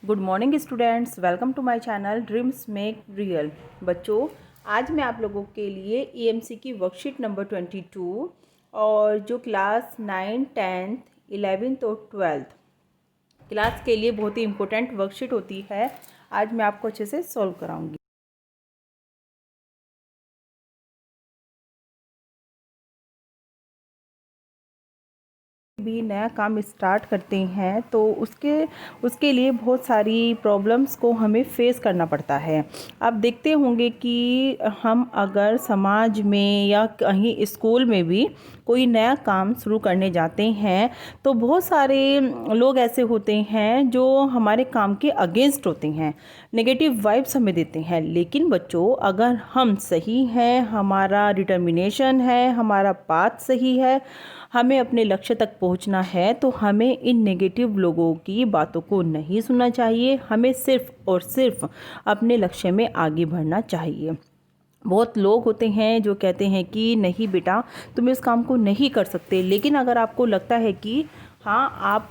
Good morning students, welcome to my channel dreams make real. बच्चों, आज मैं आप लोगों के लिए ईएमसी की वर्कशीट नंबर 22 और जो क्लास 9, 10th, 11th और 12th क्लास के लिए बहुत ही इंपॉर्टेंट वर्कशीट होती है, आज मैं आपको अच्छे से सॉल्व कराऊंगी। भी नया काम स्टार्ट करते हैं तो उसके लिए बहुत सारी प्रॉब्लम्स को हमें फेस करना पड़ता है। आप देखते होंगे कि हम अगर समाज में या कहीं स्कूल में भी कोई नया काम शुरू करने जाते हैं तो बहुत सारे लोग ऐसे होते हैं जो हमारे काम के अगेंस्ट होते हैं, नेगेटिव वाइब्स हमें देते हैं। लेकिन बच्चों, अगर हम सही हैं, हमारा डिटर्मिनेशन है, हमारा पाथ सही है, हमें अपने लक्ष्य तक पहुंचना है, तो हमें इन नेगेटिव लोगों की बातों को नहीं सुनना चाहिए। हमें सिर्फ और सिर्फ अपने लक्ष्य में आगे बढ़ना चाहिए। बहुत लोग होते हैं जो कहते हैं कि नहीं बेटा, तुम इस काम को नहीं कर सकते, लेकिन अगर आपको लगता है कि हाँ, आप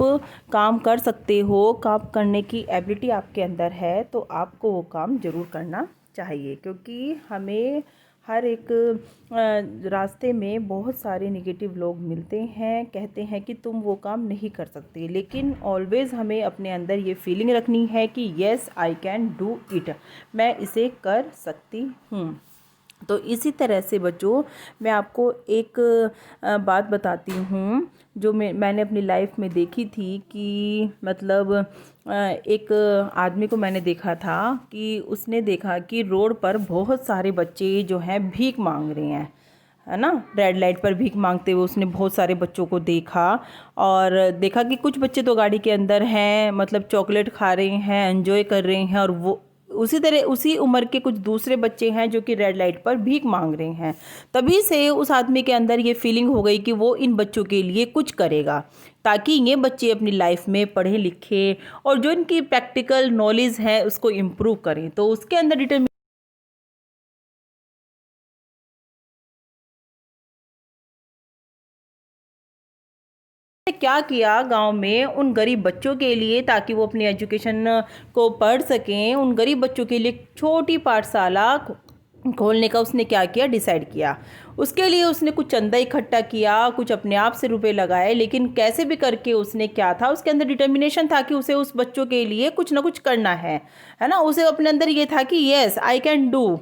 काम कर सकते हो, काम करने की एबिलिटी आपके अंदर है, तो आपको वो काम ज़रूर करना चाहिए। क्योंकि हमें हर एक रास्ते में बहुत सारे नेगेटिव लोग मिलते हैं, कहते हैं कि तुम वो काम नहीं कर सकते, लेकिन ऑलवेज़ हमें अपने अंदर ये फीलिंग रखनी है कि yes I can do it, मैं इसे कर सकती हूँ। तो इसी तरह से बच्चों, मैं आपको एक बात बताती हूँ जो मैंने अपनी लाइफ में देखी थी कि मतलब एक आदमी को मैंने देखा था कि उसने देखा कि रोड पर बहुत सारे बच्चे जो हैं भीख मांग रहे हैं, है ना। रेड लाइट पर भीख मांगते हुए उसने बहुत सारे बच्चों को देखा और देखा कि कुछ बच्चे तो गाड़ी के अंदर हैं, मतलब चॉकलेट खा रहे हैं, एंजॉय कर रहे हैं, और वो उसी तरह उसी उम्र के कुछ दूसरे बच्चे हैं जो कि रेड लाइट पर भीख मांग रहे हैं। तभी से उस आदमी के अंदर ये फीलिंग हो गई कि वो इन बच्चों के लिए कुछ करेगा, ताकि ये बच्चे अपनी लाइफ में पढ़े लिखे और जो इनकी प्रैक्टिकल नॉलेज है उसको इम्प्रूव करें। तो उसके अंदर क्या किया गांव में उन गरीब बच्चों के लिए, ताकि वो अपनी एजुकेशन को पढ़ सकें, उन गरीब बच्चों के लिए छोटी पाठशाला खोलने का उसने क्या किया, डिसाइड किया। उसके लिए उसने कुछ चंदा इकट्ठा किया, कुछ अपने आप से रुपए लगाए, लेकिन कैसे भी करके उसने क्या था, उसके अंदर डिटर्मिनेशन था कि उसे उस बच्चों के लिए कुछ ना कुछ करना है ना। उसे अपने अंदर ये था कि येस आई कैन डू,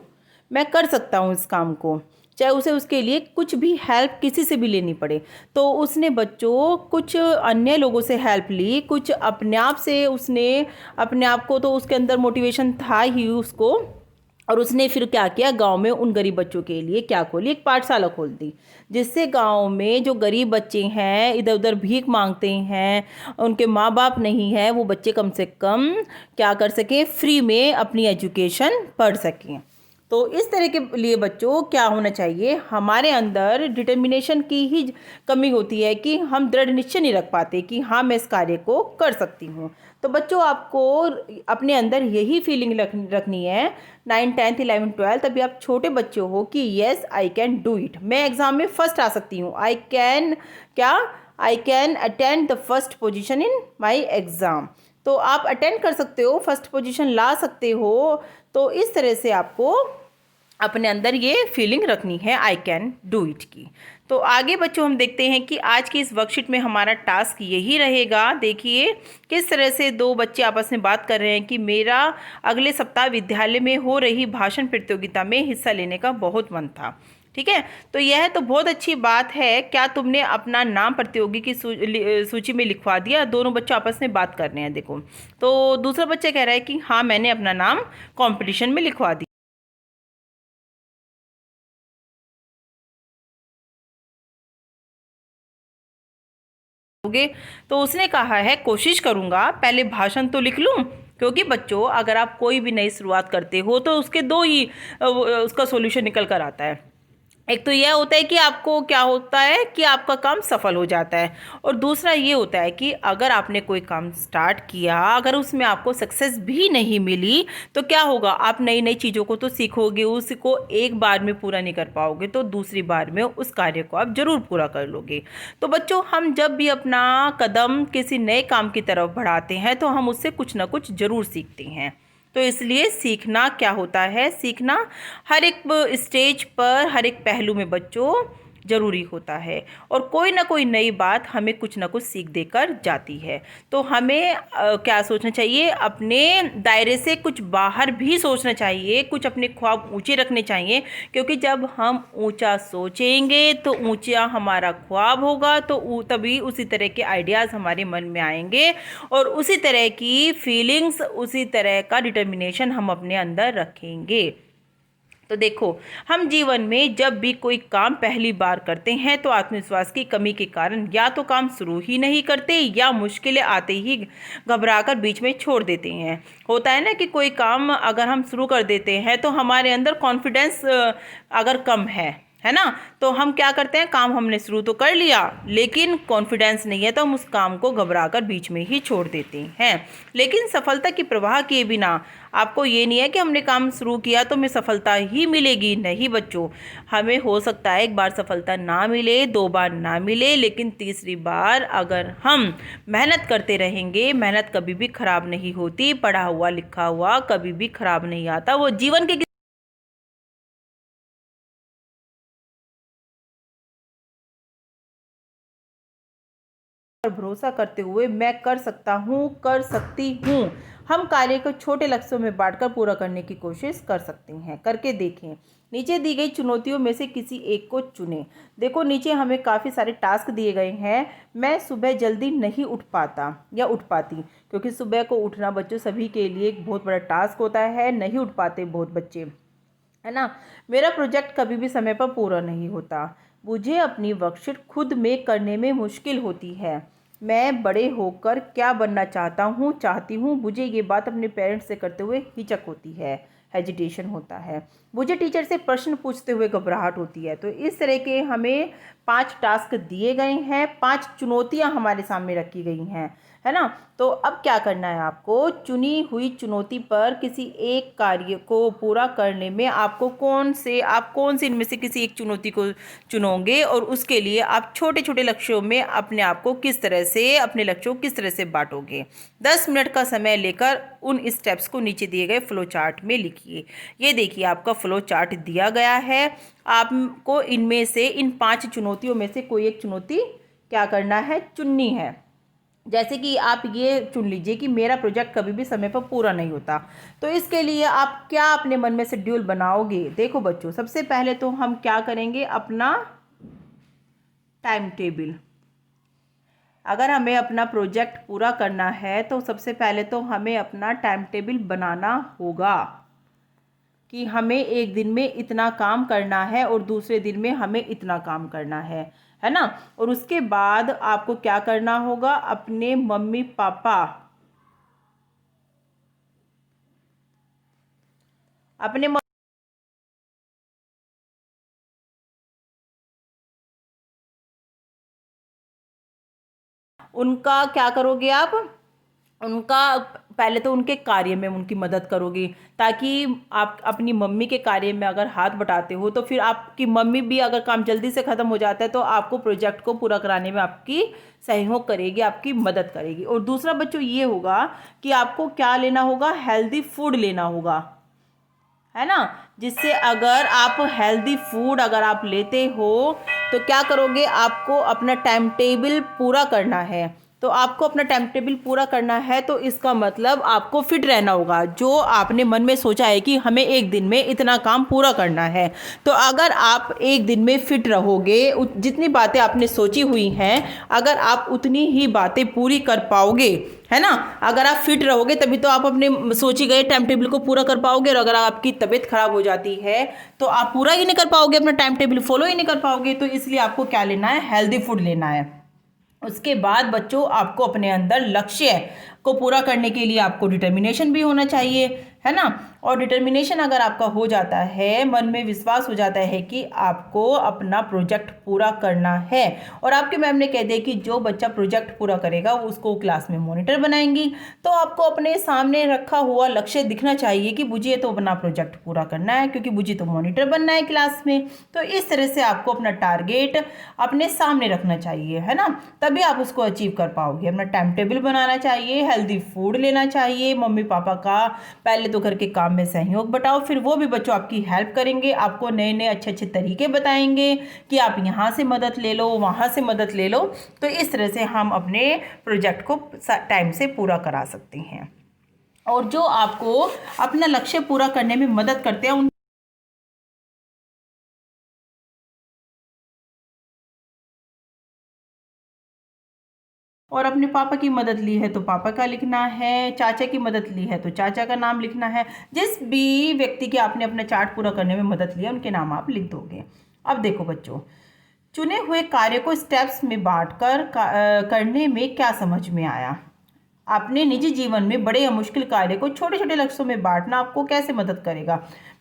मैं कर सकता हूँ इस काम को, चाहे उसे उसके लिए कुछ भी हेल्प किसी से भी लेनी पड़े। तो उसने बच्चों कुछ अन्य लोगों से हेल्प ली, कुछ अपने आप से उसने अपने आप को, तो उसके अंदर मोटिवेशन था ही उसको, और उसने फिर क्या किया, गांव में उन गरीब बच्चों के लिए क्या खोली, एक पाठशाला खोल दी, जिससे गांव में जो गरीब बच्चे हैं, इधर उधर भीख मांगते हैं, उनके माँ बाप नहीं है, वो बच्चे कम से कम क्या कर सकें, फ्री में अपनी एजुकेशन पढ़ सकें। तो इस तरह के लिए बच्चों क्या होना चाहिए, हमारे अंदर डिटर्मिनेशन की ही कमी होती है कि हम दृढ़ निश्चय नहीं रख पाते कि हाँ, मैं इस कार्य को कर सकती हूँ। तो बच्चों, आपको अपने अंदर यही फीलिंग रखनी है 9, 10th, 11th, 12th, अभी आप छोटे बच्चे हो, कि yes I can do it, मैं एग्जाम में फर्स्ट आ सकती हूँ, आई कैन क्या, I can attend the first position in my exam. तो आप अटेंड कर सकते हो, फर्स्ट पोजीशन ला सकते हो। तो इस तरह से आपको अपने अंदर ये फीलिंग रखनी है आई कैन डू इट की। तो आगे बच्चों हम देखते हैं कि आज की इस वर्कशीट में हमारा टास्क यही रहेगा। देखिए किस तरह से दो बच्चे आपस में बात कर रहे हैं कि मेरा अगले सप्ताह विद्यालय में हो रही भाषण प्रतियोगिता में हिस्सा लेने का बहुत मन था। ठीक है, तो यह तो बहुत अच्छी बात है। क्या तुमने अपना नाम प्रतियोगी की सूची में लिखवा दिया? दोनों बच्चे आपस में बात कर रहे हैं। देखो, तो दूसरा बच्चा कह रहा है कि हाँ, मैंने अपना नाम कंपटीशन में लिखवा दिया। तो उसने कहा है कोशिश करूंगा, पहले भाषण तो लिख लूं। क्योंकि बच्चों, अगर आप कोई भी नई शुरुआत करते हो तो उसके दो ही उसका सॉल्यूशन निकल कर आता है। एक तो यह होता है कि आपको क्या होता है कि आपका काम सफल हो जाता है, और दूसरा ये होता है कि अगर आपने कोई काम स्टार्ट किया, अगर उसमें आपको सक्सेस भी नहीं मिली तो क्या होगा, आप नई नई चीज़ों को तो सीखोगे, उसको एक बार में पूरा नहीं कर पाओगे तो दूसरी बार में उस कार्य को आप ज़रूर पूरा कर लोगे। तो बच्चों, हम जब भी अपना कदम किसी नए काम की तरफ बढ़ाते हैं तो हम उससे कुछ ना कुछ ज़रूर सीखते हैं। तो इसलिए सीखना क्या होता है, सीखना हर एक स्टेज पर, हर एक पहलू में बच्चों ज़रूरी होता है, और कोई ना कोई नई बात हमें कुछ ना कुछ सीख देकर जाती है। तो हमें क्या सोचना चाहिए, अपने दायरे से कुछ बाहर भी सोचना चाहिए, कुछ अपने ख्वाब ऊंचे रखने चाहिए, क्योंकि जब हम ऊंचा सोचेंगे तो ऊंचा हमारा ख्वाब होगा, तो तभी उसी तरह के आइडियाज़ हमारे मन में आएंगे, और उसी तरह की फीलिंग्स, उसी तरह का डिटर्मिनेशन हम अपने अंदर रखेंगे। तो देखो, हम जीवन में जब भी कोई काम पहली बार करते हैं तो आत्मविश्वास की कमी के कारण या तो काम शुरू ही नहीं करते, या मुश्किलें आते ही घबराकर बीच में छोड़ देते हैं। होता है ना कि कोई काम अगर हम शुरू कर देते हैं तो हमारे अंदर कॉन्फिडेंस अगर कम है ना, तो हम क्या करते हैं, काम हमने शुरू तो कर लिया लेकिन कॉन्फिडेंस नहीं है तो हम उस काम को घबराकर बीच में ही छोड़ देते हैं। लेकिन सफलता की परवाह किए बिना, आपको ये नहीं है कि हमने काम शुरू किया तो हमें सफलता ही मिलेगी, नहीं बच्चों। हमें हो सकता है एक बार सफलता ना मिले, दो बार ना मिले, लेकिन तीसरी बार अगर हम मेहनत करते रहेंगे, मेहनत कभी भी खराब नहीं होती, पढ़ा हुआ लिखा हुआ कभी भी खराब नहीं आता, वो जीवन के पर भरोसा करते हुए मैं कर सकता हूँ, कर सकती हूँ, हम कार्य को छोटे लक्ष्यों में बांटकर पूरा करने की कोशिश कर सकते हैं। करके देखें। नीचे दी गई चुनौतियों में से किसी एक को चुनें। देखो, नीचे हमें काफ़ी सारे टास्क दिए गए हैं। मैं सुबह जल्दी नहीं उठ पाता या उठ पाती, क्योंकि सुबह को उठना बच्चों सभी के लिए एक बहुत बड़ा टास्क होता है, नहीं उठ पाते बहुत बच्चे, है ना। मेरा प्रोजेक्ट कभी भी समय पर पूरा नहीं होता। मुझे अपनी वर्कशीट खुद में करने में मुश्किल होती है। मैं बड़े होकर क्या बनना चाहती हूँ, मुझे ये बात अपने पेरेंट्स से करते हुए हिचक होती है, हेजिटेशन होता है। मुझे टीचर से प्रश्न पूछते हुए घबराहट होती है। तो इस तरह के हमें 5 टास्क दिए गए हैं, 5 चुनौतियाँ हमारे सामने रखी गई हैं, है ना। तो अब क्या करना है, आपको चुनी हुई चुनौती पर किसी एक कार्य को पूरा करने में आप कौन से इनमें से किसी एक चुनौती को चुनोगे, और उसके लिए आप छोटे छोटे लक्ष्यों में अपने आप को किस तरह से, अपने लक्ष्यों को किस तरह से बांटोगे। 10 मिनट का समय लेकर उन स्टेप्स को नीचे दिए गए फ्लो चार्ट में लिखिए। ये देखिए, आपका फ्लो चार्ट दिया गया है। आपको इनमें से, इन 5 चुनौतियों में से कोई एक चुनौती क्या करना है, चुननी है। जैसे कि आप ये चुन लीजिए कि मेरा प्रोजेक्ट कभी भी समय पर पूरा नहीं होता। तो इसके लिए आप क्या अपने मन में शेड्यूल बनाओगे। देखो बच्चों, सबसे पहले तो हम क्या करेंगे, अपना टाइम टेबल। अगर हमें अपना प्रोजेक्ट पूरा करना है तो सबसे पहले तो हमें अपना टाइम टेबल बनाना होगा कि हमें एक दिन में इतना काम करना है और दूसरे दिन में हमें इतना काम करना है ना। और उसके बाद आपको क्या करना होगा, अपने मम्मी पापा, अपने उनका क्या करोगे आप, उनका पहले तो उनके कार्य में उनकी मदद करोगे, ताकि आप अपनी मम्मी के कार्य में अगर हाथ बटाते हो तो फिर आपकी मम्मी भी अगर काम जल्दी से ख़त्म हो जाता है तो आपको प्रोजेक्ट को पूरा कराने में आपकी सहयोग करेगी, आपकी मदद करेगी। और दूसरा बच्चों ये होगा कि आपको क्या लेना होगा, हेल्दी फूड लेना होगा, है ना। जिससे अगर आप हेल्दी फूड अगर आप लेते हो तो क्या करोगे, आपको अपना टाइम टेबल पूरा करना है। तो आपको अपना टाइम टेबल पूरा करना है तो इसका मतलब आपको फिट रहना होगा। जो आपने मन में सोचा है कि हमें एक दिन में इतना काम पूरा करना है, तो अगर आप एक दिन में फिट रहोगे, जितनी बातें आपने सोची हुई हैं अगर आप उतनी ही बातें पूरी कर पाओगे, है ना। अगर आप फिट रहोगे तभी तो आप अपने सोची गए टाइम टेबल को पूरा कर पाओगे। और अगर आपकी तबीयत खराब हो जाती है तो आप पूरा ही नहीं कर पाओगे, अपना टाइम टेबल फॉलो ही नहीं कर पाओगे। तो इसलिए आपको क्या लेना है, हेल्दी फूड लेना है। उसके बाद बच्चों, आपको अपने अंदर लक्ष्य को पूरा करने के लिए आपको डिटर्मिनेशन भी होना चाहिए, है ना। और डिटर्मिनेशन अगर आपका हो जाता है, मन में विश्वास हो जाता है कि आपको अपना प्रोजेक्ट पूरा करना है, और आपके मैम ने कह दिया कि जो बच्चा प्रोजेक्ट पूरा करेगा उसको क्लास में मॉनिटर बनाएंगी, तो आपको अपने सामने रखा हुआ लक्ष्य दिखना चाहिए कि मुझे तो अपना प्रोजेक्ट पूरा करना है, क्योंकि मुझे तो मॉनिटर बनना है क्लास में। तो इस तरह से आपको अपना टारगेट अपने सामने रखना चाहिए, है ना, तभी आप उसको अचीव कर पाओगे। अपना टाइम टेबल बनाना चाहिए, हेल्दी फूड लेना चाहिए, मम्मी पापा का पहले तो घर के काम में सहयोग बटाओ, फिर वो भी बच्चों आपकी हेल्प करेंगे, आपको नए नए अच्छे अच्छे तरीके बताएंगे कि आप यहाँ से मदद ले लो, वहाँ से मदद ले लो। तो इस तरह से हम अपने प्रोजेक्ट को टाइम से पूरा करा सकते हैं। और जो आपको अपना लक्ष्य पूरा करने में मदद करते हैं उन और अपने पापा की मदद ली है तो पापा का लिखना है, चाचा की मदद ली है तो चाचा का नाम लिखना है। जिस भी व्यक्ति की आपने अपना चार्ट पूरा करने में मदद लिया उनके नाम आप लिख दोगे। अब देखो बच्चों, चुने हुए कार्य को स्टेप्स में बांटकर करने में क्या समझ में आया। अपने निजी जीवन में बड़े या मुश्किल कार्य को छोटे छोटे लक्ष्यों में बांटना आपको कैसे मदद करेगा।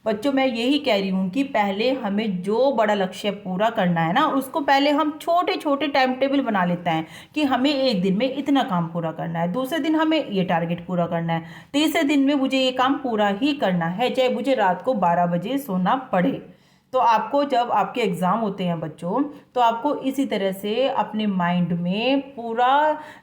बच्चों, मैं यही कह रही हूँ कि पहले हमें जो बड़ा लक्ष्य पूरा करना है ना, उसको पहले हम छोटे छोटे टाइम टेबल बना लेते हैं कि हमें एक दिन में इतना काम पूरा करना है, दूसरे दिन हमें ये टारगेट पूरा करना है, तीसरे दिन में मुझे ये काम पूरा ही करना है, चाहे मुझे रात को 12 बजे सोना पड़े। तो आपको जब आपके एग्ज़ाम होते हैं बच्चों, तो आपको इसी तरह से अपने माइंड में पूरा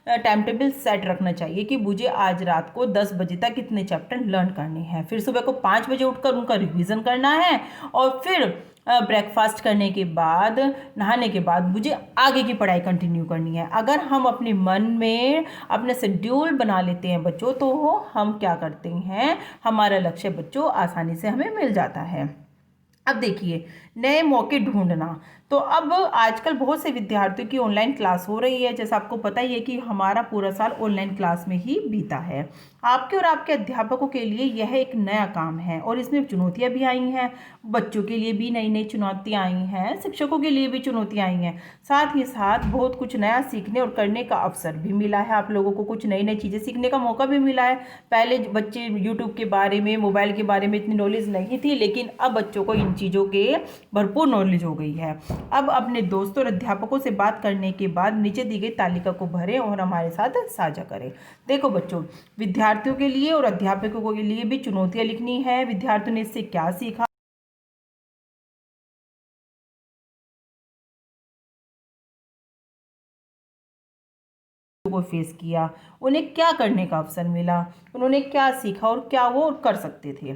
टाइम टेबल सेट रखना चाहिए कि मुझे आज रात को 10 बजे तक कितने चैप्टर लर्न करने हैं, फिर सुबह को 5 बजे उठकर उनका रिवीजन करना है, और फिर ब्रेकफास्ट करने के बाद, नहाने के बाद मुझे आगे की पढ़ाई कंटिन्यू करनी है। अगर हम अपने मन में अपना शेड्यूल बना लेते हैं बच्चों, तो हम क्या करते हैं, हमारा लक्ष्य बच्चों आसानी से हमें मिल जाता है। अब देखिए, नए मौके ढूंढना। तो अब आजकल बहुत से विद्यार्थियों की ऑनलाइन क्लास हो रही है, जैसा आपको पता ही है कि हमारा पूरा साल ऑनलाइन क्लास में ही बीता है। आपके और आपके अध्यापकों के लिए यह एक नया काम है और इसमें चुनौतियां भी आई हैं। बच्चों के लिए भी नई नई चुनौतियां आई हैं, शिक्षकों के लिए भी चुनौतियां आई हैं। साथ ही साथ बहुत कुछ नया सीखने और करने का अवसर भी मिला है, आप लोगों को कुछ नई नई चीज़ें सीखने का मौका भी मिला है। पहले बच्चे यूट्यूब के बारे में, मोबाइल के बारे में इतनी नॉलेज नहीं थी, लेकिन अब बच्चों को इन चीज़ों के भरपूर नॉलेज हो गई है। अब अपने दोस्तों और अध्यापकों से बात करने के बाद नीचे दी गई तालिका को भरें और हमारे साथ साझा करें। देखो बच्चों, विद्यार्थियों के लिए और अध्यापकों के लिए भी चुनौतियां लिखनी है। विद्यार्थियों ने इससे क्या सीखा, को फेस किया, उन्हें क्या करने का अवसर मिला, उन्होंने क्या सीखा और क्या वो कर सकते थे।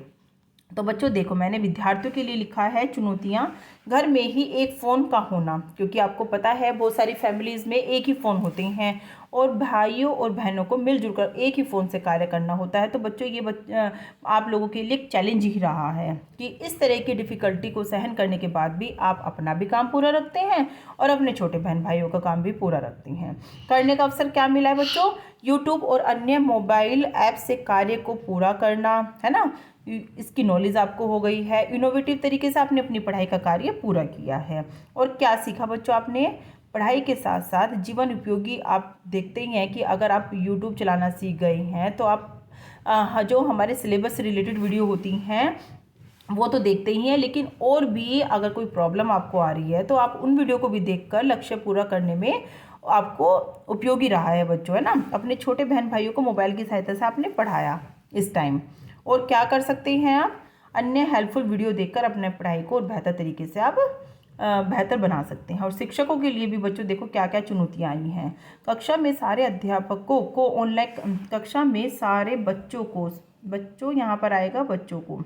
तो बच्चों देखो, मैंने विद्यार्थियों के लिए लिखा है चुनौतियां। घर में ही एक फ़ोन का होना, क्योंकि आपको पता है बहुत सारी फैमिलीज़ में एक ही फ़ोन होते हैं और भाइयों और बहनों को मिलजुल कर एक ही फ़ोन से कार्य करना होता है। तो बच्चों ये आप लोगों के लिए एक चैलेंज ही रहा है कि इस तरह की डिफ़िकल्टी को सहन करने के बाद भी आप अपना भी काम पूरा रखते हैं और अपने छोटे बहन भाइयों का काम भी पूरा रखते हैं। करने का अवसर क्या मिला है बच्चों, यूट्यूब और अन्य मोबाइल ऐप से कार्य को पूरा करना, है ना, इसकी नॉलेज आपको हो गई है। इनोवेटिव तरीके से आपने अपनी पढ़ाई का कार्य पूरा किया है। और क्या सीखा बच्चों आपने, पढ़ाई के साथ साथ जीवन उपयोगी, आप देखते ही हैं कि अगर आप यूट्यूब चलाना सीख गए हैं तो आप जो हमारे सिलेबस से रिलेटेड वीडियो होती हैं वो तो देखते ही हैं, लेकिन और भी अगर कोई प्रॉब्लम आपको आ रही है तो आप उन वीडियो को भी देखकर लक्ष्य पूरा करने में आपको उपयोगी रहा है बच्चों, है ना। अपने छोटे बहन भाइयों को मोबाइल की सहायता से आपने पढ़ाया इस टाइम। और क्या कर सकते हैं आप, अन्य हेल्पफुल वीडियो देखकर अपने पढ़ाई को और बेहतर तरीके से आप बेहतर बना सकते हैं। और शिक्षकों के लिए भी बच्चों देखो क्या क्या चुनौतियाँ आई हैं। कक्षा में सारे अध्यापकों को ऑनलाइन, कक्षा में सारे बच्चों को, बच्चों यहाँ पर आएगा बच्चों को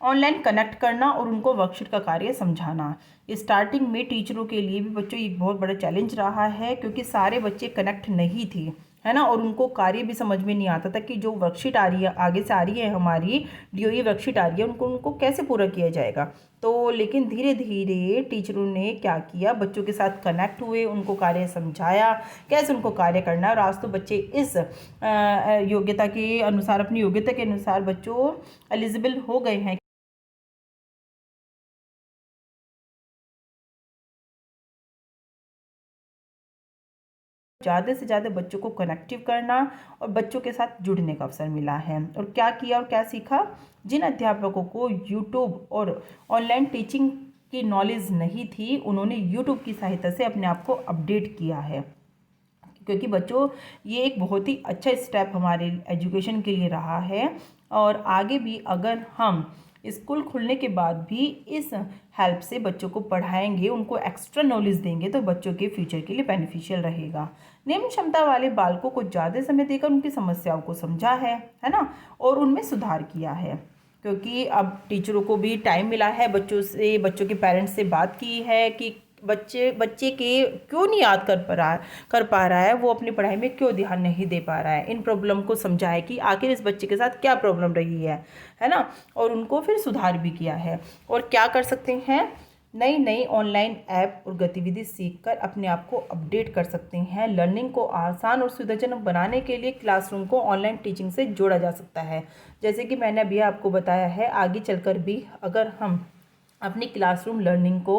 ऑनलाइन कनेक्ट करना और उनको वर्कशीट का कार्य समझाना। स्टार्टिंग में टीचरों के लिए भी बच्चों एक बहुत बड़ा चैलेंज रहा है, क्योंकि सारे बच्चे कनेक्ट नहीं थे, है ना, और उनको कार्य भी समझ में नहीं आता था कि जो वर्कशीट आ रही है, आगे से आ रही है हमारी डीओई वर्कशीट आ रही है, उनको कैसे पूरा किया जाएगा। तो लेकिन धीरे धीरे टीचरों ने क्या किया, बच्चों के साथ कनेक्ट हुए, उनको कार्य समझाया, कैसे उनको कार्य करना है। और आज तो बच्चे इस योग्यता के अनुसार, अपनी योग्यता के अनुसार बच्चों एलिजिबल हो गए हैं ज़्यादा से ज़्यादा बच्चों को कनेक्टिव करना और बच्चों के साथ जुड़ने का अवसर मिला है। और क्या किया और क्या सीखा? जिन अध्यापकों को यूट्यूब और ऑनलाइन टीचिंग की नॉलेज नहीं थी, उन्होंने यूट्यूब की सहायता से अपने आप को अपडेट किया है। क्योंकि बच्चों, ये एक बहुत ही अच्छा स्टेप हमारे एजुकेशन के लिए रहा है। और आगे भी अगर हम स्कूल खुलने के बाद भी इस हेल्प से बच्चों को पढ़ाएंगे, उनको एक्स्ट्रा नॉलेज देंगे, तो बच्चों के फ्यूचर के लिए बेनिफिशियल रहेगा। निम्न क्षमता वाले बालकों को ज़्यादा समय देकर उनकी समस्याओं को समझा है ना, और उनमें सुधार किया है। क्योंकि अब टीचरों को भी टाइम मिला है, बच्चों के पेरेंट्स से बात की है कि बच्चे के क्यों नहीं याद कर पा रहा है, वो अपनी पढ़ाई में क्यों ध्यान नहीं दे पा रहा है। इन प्रॉब्लम को समझा है कि आखिर इस बच्चे के साथ क्या प्रॉब्लम रही है ना, और उनको फिर सुधार भी किया है। और क्या कर सकते हैं, नई नई ऑनलाइन ऐप और गतिविधि सीखकर अपने आप को अपडेट कर सकते हैं। लर्निंग को आसान और सुविधाजनक बनाने के लिए क्लासरूम को ऑनलाइन टीचिंग से जोड़ा जा सकता है। जैसे कि मैंने अभी आपको बताया है, आगे चलकर भी अगर हम अपनी क्लासरूम लर्निंग को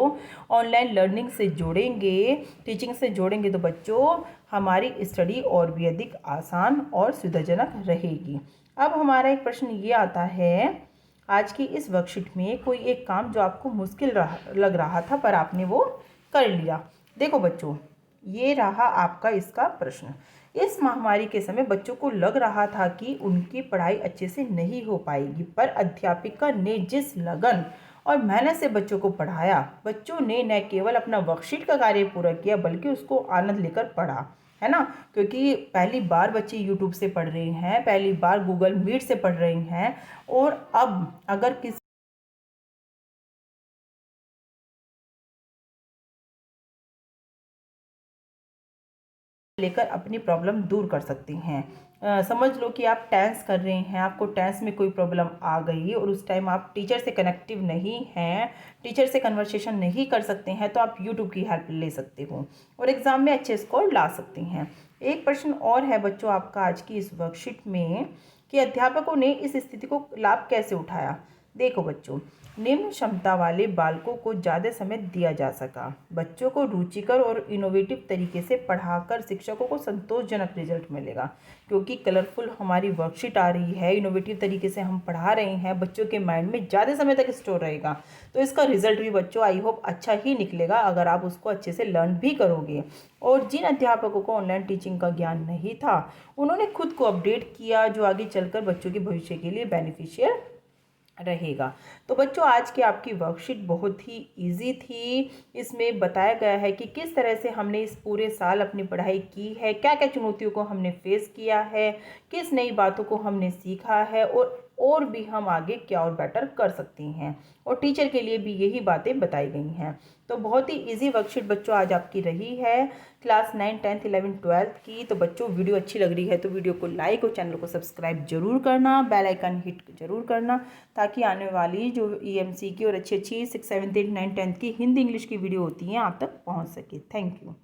ऑनलाइन लर्निंग से जोड़ेंगे, टीचिंग से जोड़ेंगे, तो बच्चों हमारी स्टडी और भी अधिक आसान और सुविधाजनक रहेगी। अब हमारा एक प्रश्न ये आता है, आज की इस वर्कशीट में कोई एक काम जो आपको मुश्किल लग रहा था पर आपने वो कर लिया। देखो बच्चों, ये रहा आपका इसका प्रश्न। इस महामारी के समय बच्चों को लग रहा था कि उनकी पढ़ाई अच्छे से नहीं हो पाएगी, पर अध्यापिका ने जिस लगन और मेहनत से बच्चों को पढ़ाया, बच्चों ने न केवल अपना वर्कशीट का कार्य पूरा किया बल्कि उसको आनंद लेकर पढ़ा, है ना। क्योंकि पहली बार बच्चे यूट्यूब से पढ़ रहे हैं, पहली बार गूगल मीट से पढ़ रहे हैं। और अब अगर किसी लेकर अपनी प्रॉब्लम दूर कर सकते हैं। समझ लो कि आप टेंस कर रहे हैं, आपको टेंस में कोई प्रॉब्लम आ गई और उस टाइम आप टीचर से कनेक्टिव नहीं हैं, टीचर से कन्वर्सेशन नहीं कर सकते हैं, तो आप यूट्यूब की हेल्प ले सकते हो और एग्ज़ाम में अच्छे स्कोर ला सकते हैं। एक प्रश्न और है बच्चों आपका आज की इस वर्कशीट में कि अध्यापकों ने इस स्थिति को लाभ कैसे उठाया। देखो बच्चों, निम्न क्षमता वाले बालकों को ज़्यादा समय दिया जा सका। बच्चों को रुचिकर और इनोवेटिव तरीके से पढ़ाकर शिक्षकों को संतोषजनक रिजल्ट मिलेगा। क्योंकि कलरफुल हमारी वर्कशीट आ रही है, इनोवेटिव तरीके से हम पढ़ा रहे हैं, बच्चों के माइंड में ज़्यादा समय तक स्टोर रहेगा, तो इसका रिजल्ट भी बच्चों आई होप अच्छा ही निकलेगा अगर आप उसको अच्छे से लर्न भी करोगे। और जिन अध्यापकों को ऑनलाइन टीचिंग का ज्ञान नहीं था, उन्होंने खुद को अपडेट किया, जो आगे चलकर बच्चों के भविष्य के लिए बेनिफिशियल रहेगा। तो बच्चों, आज की आपकी वर्कशीट बहुत ही इजी थी। इसमें बताया गया है कि किस तरह से हमने इस पूरे साल अपनी पढ़ाई की है, क्या क्या चुनौतियों को हमने फेस किया है, किस नई बातों को हमने सीखा है और भी हम आगे क्या और बेटर कर सकती हैं। और टीचर के लिए भी यही बातें बताई गई हैं। तो बहुत ही इजी वर्कशीट बच्चों आज आपकी रही है क्लास 9, 10, 11, 12 की। तो बच्चों, वीडियो अच्छी लग रही है तो वीडियो को लाइक और चैनल को सब्सक्राइब जरूर करना, बेल आइकन हिट जरूर करना, ताकि आने वाली जो EMC की और अच्छी अच्छी 6, 7, 8, 9, 10 की हिंदी इंग्लिश की वीडियो होती हैं आप तक पहुंच सके। Thank you.